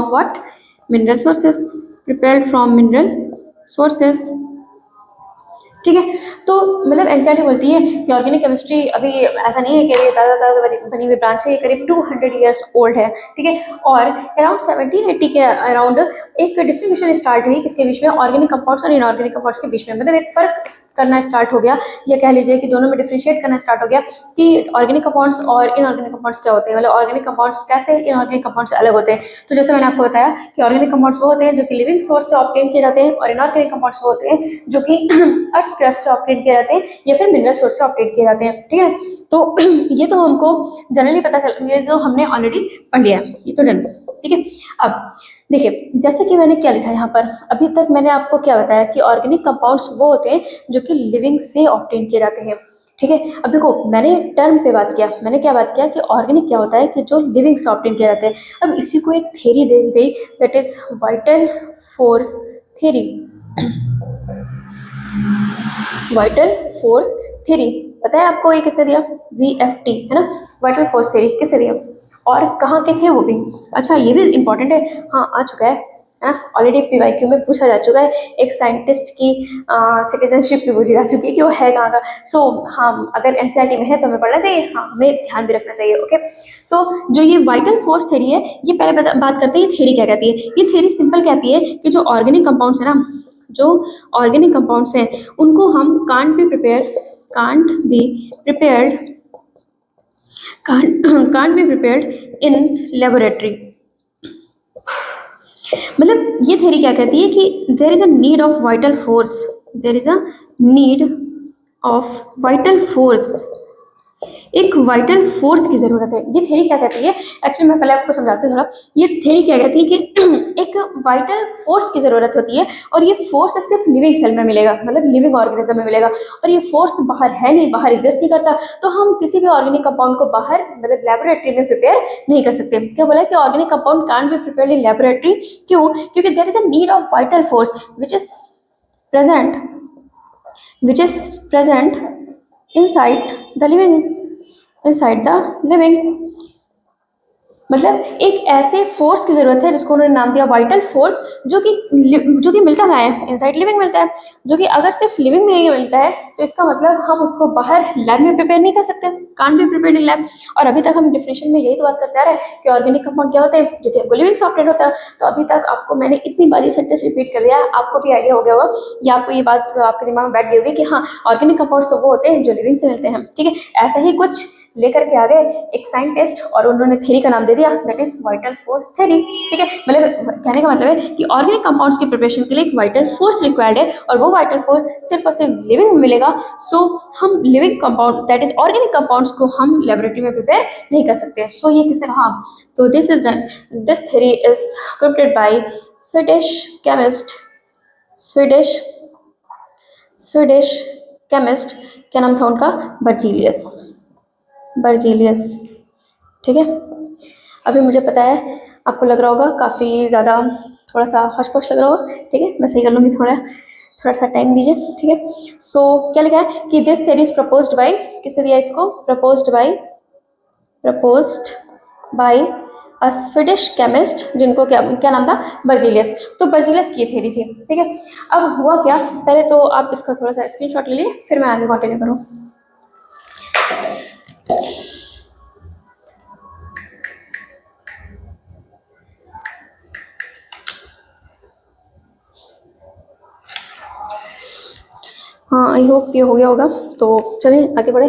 what, mineral sources, prepared from mineral sources, ठीक है। तो मतलब एनसीईआरटी बोलती है कि ऑर्गेनिक केमिस्ट्री अभी ऐसा नहीं है कि ये ताज़ा ताज़ा बनी हुई ब्रांच है, ये करीब 200 ईयर्स ओल्ड है, ठीक है। और अराउंड 1780 के अराउंड एक डिस्ट्रीब्यूशन स्टार्ट हुई किसके बीच में, ऑर्गेनिक कंपाउंड्स और इनऑर्गेनिक कंपाउंड्स के बीच में। मतलब एक फर्क करना स्टार्ट हो गया, या कह लीजिए कि दोनों में डिफ्रेंशिएट करना स्टार्ट हो गया कि ऑर्गेनिक कंपाउंड्स और इनऑर्गेनिक कंपाउंड्स क्या होते हैं, मतलब ऑर्गेनिक कंपाउंड्स कैसे, इनऑर्गेनिक कंपाउंड्स अलग होते हैं। तो जैसे मैंने आपको बताया कि ऑर्गेनिक कंपाउंड्स वो होते हैं जो कि लिविंग सोर्स से ऑब्टेन किए जाते हैं, और इनऑर्गेनिक कंपाउंड्स वो होते हैं जो कि अर्थ क्रस्ट से ऑब्टेन किए जाते हैं या फिर मिनरल सोर्स से ऑब्टेन किए जाते हैं, ठीक है। तो ये तो हमको जनरली पता चल, ये जो हमने ऑलरेडी पढ़ लिया है, ये तो डन, ठीक है। अब देखिए जैसे कि मैंने क्या लिखा है यहाँ पर, अभी तक मैंने आपको क्या बताया कि ऑर्गेनिक कंपाउंड्स वो होते हैं जो कि लिविंग से ऑब्टेन किए जाते हैं, ठीक है। अब देखो मैंने टर्म पे बात किया, मैंने क्या बात किया कि ऑर्गेनिक क्या होता है कि जो लिविंग से ऑब्टेन किए जाते हैं। अब इसी को एक थ्योरी दे दी गई, that is vital force theory, vital force theory. पता है आपको ये किसने दिया, VFT, है ना, वाइटल फोर्स थ्योरी किसने दिया, और कहाँ के थे वो भी। अच्छा ये भी इंपॉर्टेंट है, हाँ आ चुका है, है ना, ऑलरेडी पीवाईक्यू में पूछा जा चुका है, एक साइंटिस्ट की सिटीजनशिप भी पूछी जा चुकी है कि वो है कहाँ का। सो हाँ, अगर एनसीईआरटी में है तो हमें पढ़ना चाहिए, हाँ हमें ध्यान भी रखना चाहिए। ओके, सो जो ये वाइटल फोर्स थ्योरी है, ये पहले बात करते हैं ये थ्योरी क्या कहती है। ये थ्योरी सिंपल कहती है कि जो ऑर्गेनिक कंपाउंड्स है ना, जो ऑर्गेनिक कंपाउंड्स हैं उनको हम can't be prepared can't be prepared in laboratory। मतलब ये थ्योरी क्या कहती है कि there is a need of vital force, there is a need of vital force, एक वाइटल फोर्स की जरूरत है। ये थ्योरी क्या कहती है, एक्चुअली मैं पहले आपको समझाती हूँ थोड़ा। ये थ्योरी क्या कहती है कि एक वाइटल फोर्स की जरूरत होती है, और ये फोर्स सिर्फ लिविंग सेल में मिलेगा, मतलब लिविंग ऑर्गेनिज्म में मिलेगा, और ये फोर्स बाहर है नहीं, बाहर एग्जिस्ट नहीं करता। तो हम किसी भी ऑर्गेनिक कंपाउंड को बाहर मतलब लेबोरेटरी में प्रिपेयर नहीं कर सकते। क्या बोला कि organic compound can't be prepared in laboratory, क्यों? क्योंकि there is a need of vital force which is present inside the living। मतलब एक ऐसे फोर्स की जरूरत है जिसको उन्होंने नाम दिया वाइटल फोर्स, जो कि मिलता कहाँ है, इनसाइड लिविंग मिलता है। जो कि अगर सिर्फ लिविंग में ही मिलता है तो इसका मतलब हम उसको बाहर लैब में प्रिपेयर नहीं कर सकते, can't be prepared in lab. और अभी तक हम डिफिनेशन में यही तो बात करते आ रहे हैं कि ऑर्गेनिक कंपाउंड क्या होते हैं, जो कि हमको लिविंग सॉफ्टवेयर होता है। तो अभी तक आपको मैंने इतनी बारी सेंटेंस रिपीट कर दिया है, आपको भी आइडिया हो गया होगा, या आपको ये बात आपके दिमाग में बैठ गई होगी कि हाँ, ऑर्गेनिक कंपाउंड्स तो वो होते हैं जो लिविंग से मिलते हैं। ठीक है, ऐसा ही कुछ लेकर के आ गए एक साइंटिस्ट, और उन्होंने थ्योरी का नाम दे दिया, that is vital force theory. ठीक है, मतलब कहने का मतलब है कि ऑर्गेनिक कंपाउंड्स की प्रिपरेशन के लिए एक वाइटल फोर्स रिक्वायर्ड है, और वो वाइटल फोर्स सिर्फ और सिर्फ लिविंग में मिलेगा। सो हम living compound that is organic compounds को हम लेबोरेटरी में प्रिपेयर नहीं कर सकते। सो ये किसने कहा? तो this theory is created by Swedish chemist, क्या नाम था उनका? बर्जीलियस। ठीक है, अभी मुझे पता है आपको लग रहा होगा काफ़ी ज़्यादा थोड़ा सा हौश-पौश लग रहा होगा। ठीक है, मैं सही कर लूँगी, थोड़ा सा टाइम दीजिए। ठीक है, सो क्या लिखा है कि this theory is proposed by, किसने दिया इसको? Proposed by a Swedish chemist, जिनको क्या नाम था? बर्जीलियस। तो बर्जीलियस की थ्योरी थी। ठीक है, अब हुआ क्या, पहले तो आप इसका थोड़ा सा स्क्रीनशॉट ले लिए, फिर मैं आगे कंटिन्यू करूँ। हाँ, आई होप ये हो गया होगा। तो चलिए आगे बढ़े।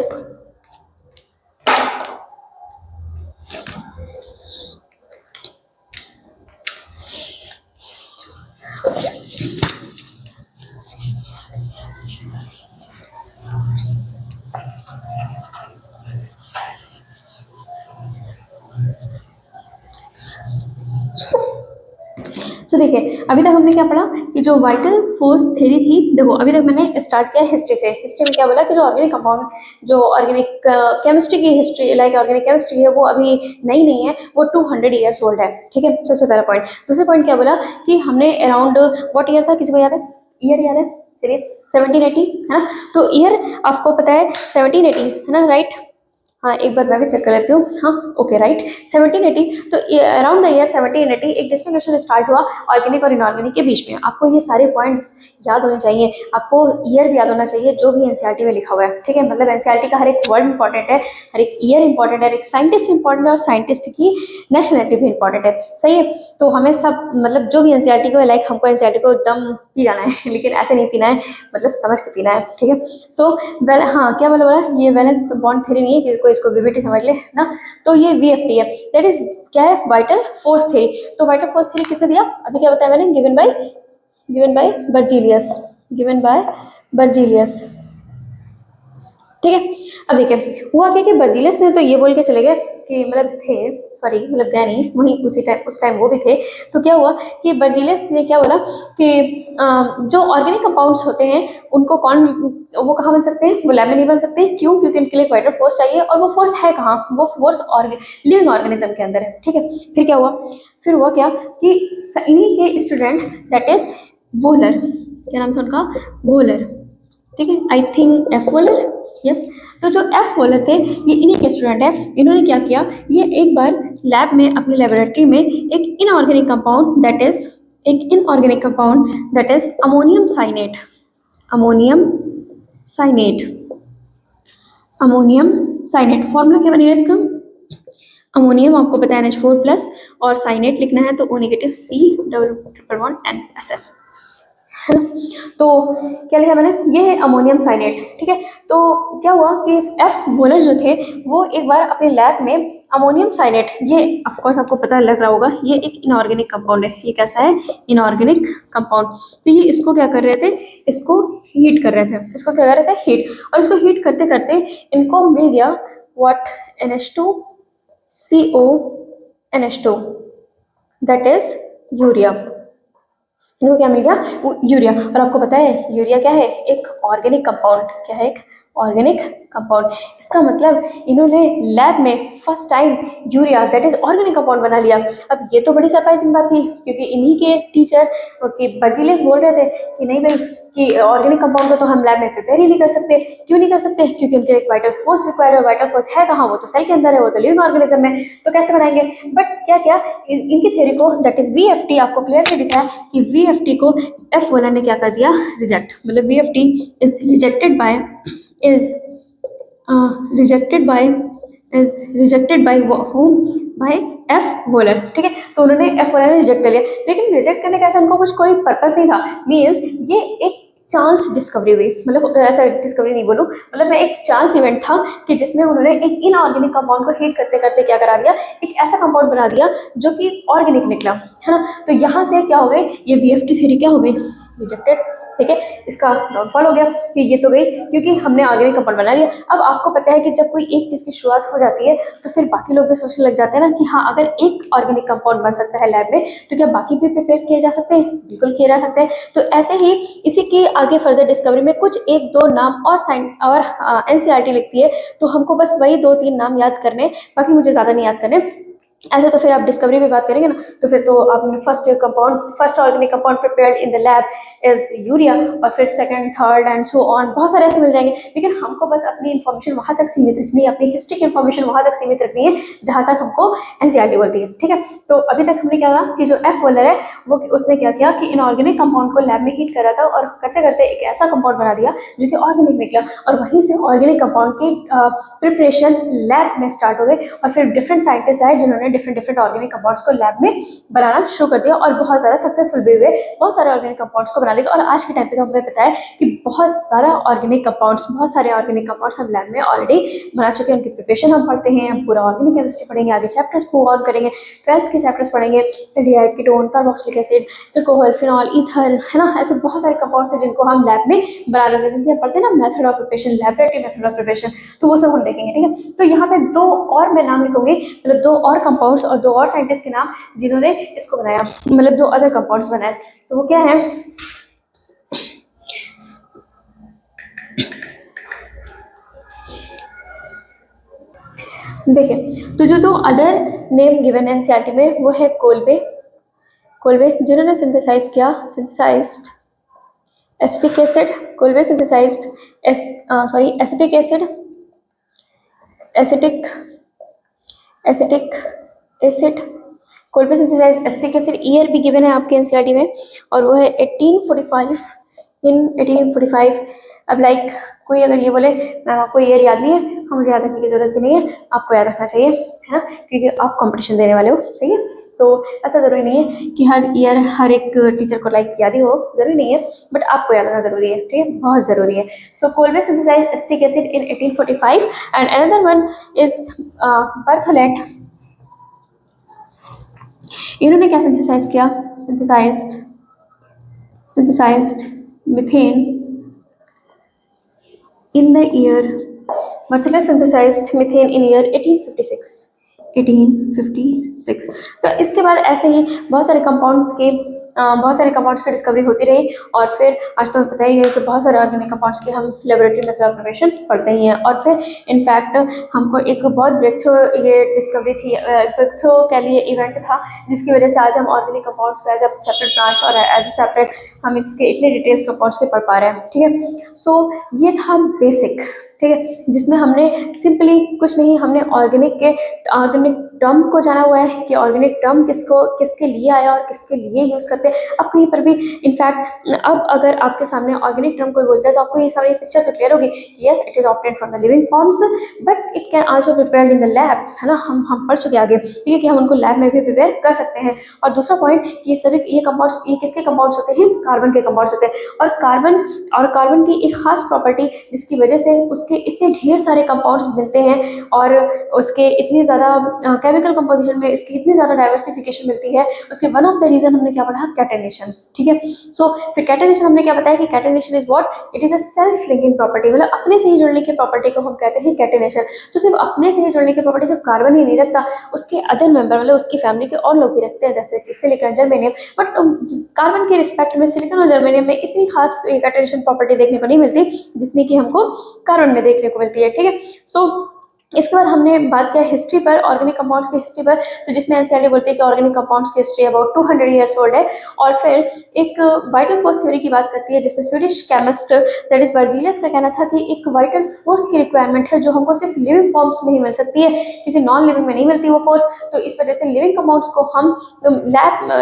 तो देखिए, अभी तक हमने क्या पढ़ा कि जो वाइटल फोर्स थ्योरी थी, देखो अभी तक मैंने स्टार्ट किया हिस्ट्री से। हिस्ट्री में क्या बोला कि जो ऑर्गेनिक कंपाउंड, जो ऑर्गेनिक केमिस्ट्री की हिस्ट्री, लाइक ऑर्गेनिक केमिस्ट्री है, वो अभी नई नहीं है, वो 200 ईयर्स ओल्ड है। ठीक है, सबसे पहला पॉइंट। दूसरा पॉइंट क्या बोला कि हमने अराउंड व्हाट ईयर था, किसी को याद है? ईयर याद है? चलिए 1780, है ना? तो ईयर आपको पता है 1780, है ना? राइट, हाँ एक बार मैं भी चेक कर लेती हूँ। हाँ ओके राइट, 1780। तो अराउंड द ईयर 1780 एक डिस्कशन स्टार्ट हुआ ऑर्गेनिक और इनऑर्गेनिक के बीच में। आपको ये सारे पॉइंट्स याद होने चाहिए, आपको ईयर भी याद होना चाहिए जो भी एनसीईआरटी में लिखा हुआ है। ठीक है, मतलब एनसीईआरटी का हर एक वर्ड इंपॉर्टेंट है, हर एक ईयर इंपॉर्टेंट है, हर एक साइंटिस्ट इंपॉर्टेंट है, और साइंटिस्ट की नेशनलिटी भी इंपॉर्टेंट है। सही है, तो हमें सब मतलब जो भी एनसीईआरटी को लाइक हमको एनसीईआरटी को एकदम पी जाना है लेकिन ऐसे नहीं पीना है, मतलब समझ के पीना है। ठीक है, सो वेल, हाँ क्या बोला, ये वैलेंस बॉन्ड थ्योरी नहीं है कि कोई इसको वीवीटी समझ ले ना। तो ये वीएफटी है, दैट इज क्या है? Vital force theory. तो वाइटल फोर्स थ्योरी किसने दिया? अभी क्या बताया मैंने? Given by Berzelius. ठीक है, अब देखिए हुआ क्या कि बर्जीलियस ने तो ये बोल के चले गए कि मतलब थे, सॉरी मतलब गए नहीं, वहीं उस टाइम वो भी थे। तो क्या हुआ कि बर्जीलियस ने क्या बोला कि जो ऑर्गेनिक कंपाउंड्स होते हैं उनको वो कहाँ बन सकते हैं? वो लैब में नहीं बन सकते। क्यों? क्योंकि उनके लिए वाइटल फोर्स चाहिए, और वो फोर्स है कहाँ? वो फोर्स लिविंग ऑर्गेनिज्म के अंदर है। ठीक है, फिर क्या हुआ? फिर हुआ क्या कि इन्हीं के स्टूडेंट दैट इज वोलर, क्या नाम था उनका? वोलर। ठीक है, I think F volar, yes. तो जो एफ वोलर थे ये इन्हीं के स्टूडेंट है। इन्होंने क्या किया, ये एक बार लैब में अपने लेबोरेटरी में एक इनऑर्गेनिक कंपाउंड दैट इज एक inorganic compound that is ammonium cyanate, ammonium cyanate, ammonium cyanate. Formula क्या बनेगा इसका? अमोनियम आपको पता है NH4 प्लस, और साइनेट लिखना है तो O नेगेटिव C++N है ना। तो क्या लिखा मैंने? ये है अमोनियम साइनेट, ठीक है। तो क्या हुआ कि एफ वोलर जो थे वो एक बार अपने लैब में अमोनियम साइनेट, ये ऑफ कोर्स आपको पता लग रहा होगा ये एक इनऑर्गेनिक कंपाउंड है। ये कैसा है? Inorganic compound. तो ये इसको क्या कर रहे थे? इसको हीट कर रहे थे। इसको क्या कर रहे थे? हीट। और इसको हीट करते करते इनको मिल गया what? NH2CO NH2 that is urea. इनको क्या मिल गया? वो यूरिया। और आपको पता है यूरिया क्या है? एक ऑर्गेनिक कंपाउंड। क्या है? एक ऑर्गेनिक कंपाउंड। इसका मतलब इन्होंने लैब में first time urea that is organic compound बना लिया। अब ये तो बड़ी सरप्राइजिंग बात थी, क्योंकि इन्हीं के टीचर के बर्जिलियस बोल रहे थे कि नहीं भाई, कि ऑर्गेनिक कंपाउंड को तो हम लैब में प्रिपेयर ही नहीं कर सकते। क्यों नहीं कर सकते? क्योंकि उनके एक वाइटल फोर्स रिक्वायर्ड है। वाइटल फोर्स है कहाँ? वो तो सेल के अंदर है, वो तो लिविंग ऑर्गेनिज्म है, तो कैसे बनाएंगे? बट क्या क्या इनकी थ्योरी को दैट इज VFT आपको क्लियरली दिखा है कि VFT को एफ वोलर ने क्या कर दिया? रिजेक्ट। मतलब VFT is rejected by is rejected by whom? by F volar, ठीक है। तो उन्होंने एफ वोलर ने रिजेक्ट कर लिया, लेकिन रिजेक्ट करने का ऐसा उनको कुछ कोई पर्पस नहीं था। मीन्स ये एक चांस डिस्कवरी हुई, मतलब ऐसा डिस्कवरी नहीं बोलूँ, मतलब मैं एक चांस इवेंट था कि जिसमें उन्होंने एक इनऑर्गेनिक कंपाउंड को हीट करते करते क्या करा दिया? एक ऐसा कंपाउंड बना दिया जो कि ऑर्गेनिक निकला, है ना। तो यहाँ से क्या हो गई? ये VFT थ्योरी क्या हो गई? रिजेक्टेड, ठीक है। इसका डाउनफॉल हो गया कि ये तो गई क्योंकि हमने ऑर्गेनिक कंपाउंड बना लिया। अब आपको पता है कि जब कोई एक चीज़ की शुरुआत हो जाती है तो फिर बाकी लोग भी सोचने लग जाते हैं ना कि हाँ, अगर एक ऑर्गेनिक कंपाउंड बन सकता है लैब में तो क्या बाकी भी प्रिपेयर किए जा सकते हैं? बिल्कुल किए जा सकते हैं। तो ऐसे ही इसी के आगे फर्दर डिस्कवरी में कुछ एक दो नाम और NCERT लिखती है, तो हमको बस वही 2-3 नाम याद करने, बाकी मुझे ज़्यादा नहीं याद करने। ऐसे तो फिर आप डिस्कवरी पे बात करेंगे ना, तो फिर तो आपने first organic compound prepared in the lab is urea, और फिर second, third and so on, बहुत सारे ऐसे मिल जाएंगे। लेकिन हमको बस अपनी इन्फॉर्मेशन वहाँ तक सीमित रखनी है, अपनी हिस्ट्री की इन्फॉर्मेशन वहाँ तक सीमित रखनी है जहाँ तक हमको NCERT बोलती है, ठीक है। तो अभी तक हमने क्या कहा कि जो एफ वोलर है वो उसने क्या किया कि इनऑर्गेनिक कंपाउंड को लैब में हीट करा था, और करते करते एक ऐसा कंपाउंड बना दिया जो कि ऑर्गेनिक निकला, और वहीं से ऑर्गेनिक कंपाउंड की प्रिपरेशन लैब में स्टार्ट हो गई। और फिर डिफरेंट साइंटिस्ट आए जिन्होंने डिफरेंट ऑर्गेनिक कंपाउंड्स को लैब में बनाना शुरू कर दिया, और बहुत ज़्यादा सक्सेसफुल भी हुए, बहुत सारे ऑर्गेनिक कंपाउंड्स को बना लिया। और आज के टाइम पे तो हमें पता है कि बहुत सारे ऑर्गेनिक कंपाउंड्स हम लैब में ऑलरेडी बना चुके हैं। उनकी प्रिपरेशन हम पढ़ते हैं, हम पूरा ऑर्गेनिक केमिस्ट्री पढ़ेंगे, आगे चैप्टर्स मूव ऑन करेंगे, 12th के चैप्टर्स पढ़ेंगे, aldehyde, ketone, carboxylic acid, alcohol, phenol, ether, है ना। ऐसे बहुत सारे कंपाउंड्स हैं जिनको हम लैब में बना लेंगे, जिनकी हम पढ़ते हैं ना method of preparation, laboratory method of preparation, तो वो सब हम देखेंगे, ठीक है। तो यहाँ पे दो और मैं नाम लिखूंगी, मतलब दो और कंपाउंड्स और दो और साइंटिस्ट के नाम जिन्होंने इसको बनाया, मतलब दो अदर कंपाउंड्स बनाए। तो वो क्या है? देखिए, तो जो दो अदर नेम गिवन है NCERT में वो है कोल्बे जिन्होंने synthesized acetic acid, Kolbe synthesized acetic acid, Kolbe synthesized acetic acid. Year भी गिवन है आपके NCERT में, और वो है 1845। अब लाइक कोई अगर ये बोले मैम आपको ईयर याद नहीं है, हाँ मुझे याद रखने की जरूरत भी नहीं है, आपको याद रखना चाहिए, है ना, क्योंकि आप कंपटीशन देने वाले हो, सही है। तो ऐसा जरूरी नहीं है कि हर ईयर हर एक टीचर को लाइक याद ही हो, जरूरी नहीं है, बट आपको याद रखना जरूरी है, ठीक है, बहुत जरूरी है। So Kolbe synthesized acetic acid in 1845 and another one is Berthelot. इन्होंने क्या सिंथेसाइज किया? Synthesized methane in the year, Berthollet synthesized methane in year 1856। तो इसके बाद ऐसे ही बहुत सारे कंपाउंड्स की डिस्कवरी होती रही, और फिर आज तो पता ही है कि बहुत सारे ऑर्गेनिक कंपाउंड्स की हम लेबोरेटरी मेथड ऑफ प्रिपरेशन पढ़ते ही हैं। और फिर इनफैक्ट हमको एक बहुत ब्रेक थ्रू ये डिस्कवरी थी, ब्रेक थ्रू कह लिए इवेंट था, जिसकी वजह से आज हम ऑर्गेनिक कंपाउंड्स को एज अ सेपरेट ब्रांच और एज अ सेपरेट हम इसके इतने डिटेल्स कंपाउंड्स के पढ़ पा रहे हैं, ठीक है। सो ये था बेसिक, ठीक है, जिसमें हमने सिंपली कुछ नहीं, हमने ऑर्गेनिक टर्म को जाना हुआ है कि ऑर्गेनिक टर्म किसको किसके लिए आया और किसके लिए यूज़ करते हैं। अब कहीं पर भी इनफैक्ट अब अगर आपके सामने ऑर्गेनिक टर्म कोई बोलता है तो आपको ये सारी पिक्चर तो क्लियर होगी कि yes it is obtained from the living forms but it can also prepared in the lab, है ना। हम पढ़ चुके आगे, ठीक है, कि हम उनको लैब में भी प्रिपेयर कर सकते हैं। और दूसरा पॉइंट कि ये सभी ये कंपाउंड्स ये किसके कंपाउंड्स होते हैं, कार्बन के कंपाउंड्स होते हैं। और कार्बन की एक खास प्रॉपर्टी जिसकी वजह से उसके इतने ढेर सारे कंपाउंड्स मिलते हैं और उसके इतनी ज़्यादा केमिकल कंपोजिशन में इसकी इतनी ज़्यादा डाइवर्सिफिकेशन मिलती है, उसके वन ऑफ द रीजन हमने क्या पढ़ा, कैटेनेशन, ठीक है। सो फिर कैटेनेशन हमने क्या बताया कि catenation is what, it is a self linking property, मतलब अपने से ही जुड़ने की प्रॉपर्टी को हम कहते हैं कैटेनेशन। तो सिर्फ अपने से ही जुड़ने की प्रॉपर्टी सिर्फ कार्बन ही नहीं रखता, उसके अदर मेंबर मतलब उसकी फैमिली के और लोग भी रखते हैं, जैसे कि सिलिकॉन, जर्मेनियम। बट कार्बन के रिस्पेक्ट में सिलिकॉन और जर्मेनियम में इतनी खास कैटेनेशन प्रॉपर्टी देखने को नहीं मिलती जितनी कि हमको कार्बन में देखने को मिलती है, ठीक है। सो इसके बाद हमने बात किया हिस्ट्री पर, ऑर्गेनिक कंपाउंड्स की हिस्ट्री पर, तो जिसमें एनसीईआरटी बोलती है कि ऑर्गेनिक कंपाउंड्स की हिस्ट्री अबाउट 200 ईयर्स ओल्ड है। और फिर एक वाइटल फोर्स थ्योरी की बात करती है जिसमें Swedish chemist that is Berzelius का कहना था कि एक वाइटल फोर्स की रिक्वायरमेंट है जो हमको सिर्फ लिविंग फॉर्म्स में ही मिल सकती है, किसी नॉन लिविंग में नहीं मिलती वो फोर्स। तो इस वजह से लिविंग कंपाउंड्स को हम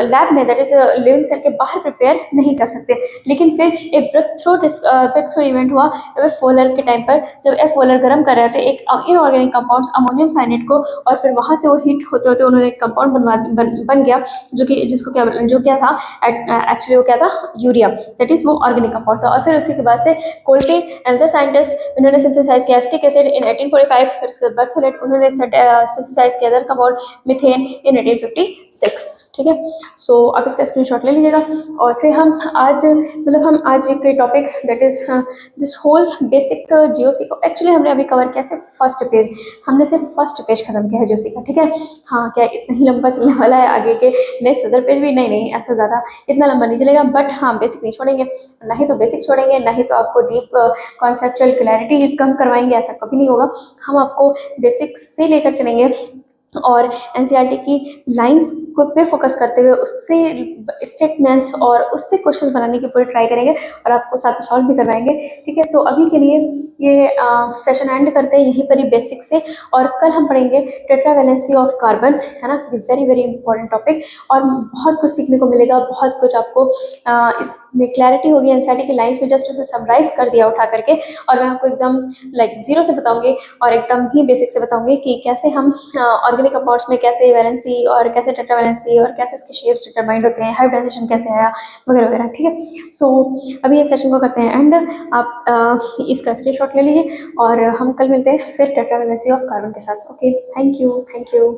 लैब में दैट इज लिविंग सेल के बाहर प्रिपेयर नहीं कर सकते। लेकिन फिर एक ब्रेक थ्रू इवेंट हुआ एफ फोलर के टाइम पर, जब एफ फोलर गर्म कर रहे थे एक इनऑर्गेनिक कंपाउंड्स अमोनियम साइनेट को, और फिर वहां से वो हीट होते होते उन्होंने एक कंपाउंड बन गया जो कि जिसको क्या था एक्चुअली वो क्या था, यूरिया, दैट इज वो ऑर्गेनिक कंपाउंड था। और फिर उसके बाद से कोल्टे एंड द साइंटिस्ट उन्होंने सिंथेसाइज किया एसिटिक एसिड इन 1845, फिर उसके बाद बर्थोलेट उन्होंने सिंथेसाइज किया अदर कंपाउंड मीथेन इन 1856, ठीक है। सो आप इसका स्क्रीनशॉट ले लीजिएगा। और फिर हम आज के topic that is this whole basic GOC को एक्चुअली हमने अभी कवर किया सिर्फ फर्स्ट पेज, हमने सिर्फ फर्स्ट पेज खत्म किया है जीओसी का, ठीक है। हाँ, क्या इतना ही लंबा चलने वाला है आगे के नेक्स्ट अदर पेज भी? नहीं, ऐसा ज़्यादा इतना लंबा नहीं चलेगा। बट हाँ, बेसिक नहीं छोड़ेंगे, ना ही तो बेसिक छोड़ेंगे, ना ही तो आपको डीप कॉन्सेप्चुअल क्लैरिटी कम करवाएंगे, ऐसा कभी नहीं होगा। हम आपको बेसिक से लेकर चलेंगे और एनसीईआरटी की लाइंस को पे फोकस करते हुए उससे स्टेटमेंट्स और उससे क्वेश्चंस बनाने की पूरी ट्राई करेंगे और आपको साथ में सॉल्व भी करवाएंगे, ठीक है। तो अभी के लिए ये सेशन एंड करते हैं यहीं पर ही बेसिक से, और कल हम पढ़ेंगे टेट्रावैलेंसी ऑफ कार्बन, है ना, वेरी वेरी इंपॉर्टेंट टॉपिक। और बहुत कुछ सीखने को मिलेगा, बहुत कुछ आपको इसमें क्लैरिटी होगी। एनसीईआरटी की लाइंस में जस्ट उसे समराइज कर दिया उठा करके, और मैं आपको एकदम लाइक जीरो से बताऊंगी और एकदम ही बेसिक से बताऊंगी कि कैसे हम ऑर्गेनिक कंपाउंड्स में कैसे वैलेंसी और कैसे टेट्रावैलेंसी और कैसे इसके शेप्स डिटरमाइंड होते हैं, हाइब्रिडाइजेशन कैसे आया वगैरह वगैरह, ठीक है। सो अभी ये सेशन को करते हैं एंड आप इसका स्क्रीनशॉट ले लीजिए और हम कल मिलते हैं फिर टेट्रावैलेंसी ऑफ कार्बन के साथ। Okay, thank you.